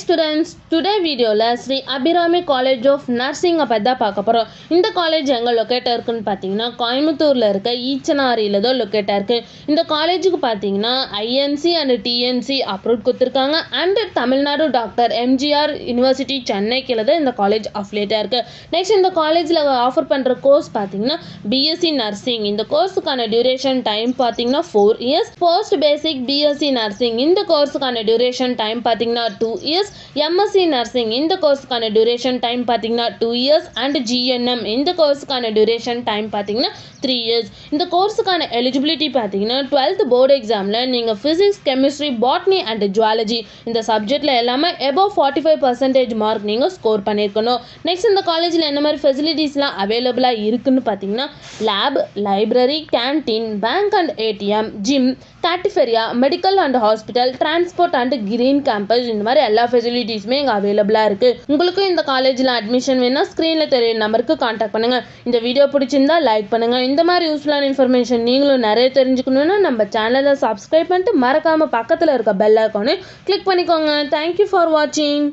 students, today video la Sri Abhirami College of Nursing பத்தி பார்க்க போறோம். இந்த காலேஜ் எங்க லொகேட் இருக்குன்னு பாத்தீங்கன்னா கோயம்புத்தூர்ல இருக்க ஈச்சனாரியில தான் லொகேட் இருக்கு. இந்த காலேஜுக்கு பாத்தீங்கன்னா INC and TNC அப்ரூவ் கொடுத்திருக்காங்க and Tamil Nadu doctor MGR university சென்னைக்குல தான் இந்த காலேஜ் அஃபிலியேட்டா இருக்கு. நெக்ஸ்ட் இந்த காலேஜ்ல ஆஃபர் பண்ற கோர்ஸ் பாத்தீங்கன்னா BSc நர்சிங். இந்த கோர்ஸுக்கான டியூரேஷன் டைம் பாத்தீங்கன்னா 4 years. போஸ்ட் பேசிக் BSc நர்சிங் இந்த கோர்ஸுக்கான டியூரேஷன் டைம் பாத்தீங்கன்னா 2 years. MSc நர்சிங் இந்த கோர்ஸுக்கான டியூரேஷன் டைம் பாத்தீங்கன்னா 2 years and GNM இந்த கோர்ஸுக்கான டியூரேஷன் டைம் பாத்தீங்கன்னா 3 years. இந்த கோர்ஸுக்கான எலிஜிபிலிட்டி பாத்தீங்கன்னா 12th போர்டு எக்ஸாம்ல நீங்க physics, chemistry, botany and zoology இந்த சப்ஜெக்ட்ல எல்லாமே above 45% மார்க் நீங்க ஸ்கோர் பண்ணிருக்கணும். நெக்ஸ்ட் இந்த காலேஜ்ல என்ன மாதிரி ஃபெசிலிட்டிஸ்லாம் அவைலபிளா இருக்குன்னு பாத்தீங்கன்னா lab, library, canteen, bank and ATM, gym, cafeteria, medical and hospital, transport and green campus இந்த மாதிரி எல்லா ஃபெசிலிட்டிஸுமே இங்கே அவைலபிளாக இருக்குது. உங்களுக்கும் இந்த காலேஜில் அட்மிஷன் வேணா ஸ்க்ரீனில் தெரிய நம்பருக்கு காண்டாக்ட் பண்ணுங்கள். இந்த வீடியோ பிடிச்சிருந்தா லைக் பண்ணுங்கள். இந்த மாதிரி யூஸ்ஃபுல்லான இன்ஃபர்மேஷன் நீங்களும் நிறைய தெரிஞ்சுக்கணுன்னா நம்ம சேனலை சப்ஸ்கிரைப் பண்ணிட்டு மறக்காமல் பக்கத்தில் இருக்க பெல் ஐகானை கிளிக் பண்ணிக்கோங்க. தேங்க்யூ ஃபார் வாட்சிங்.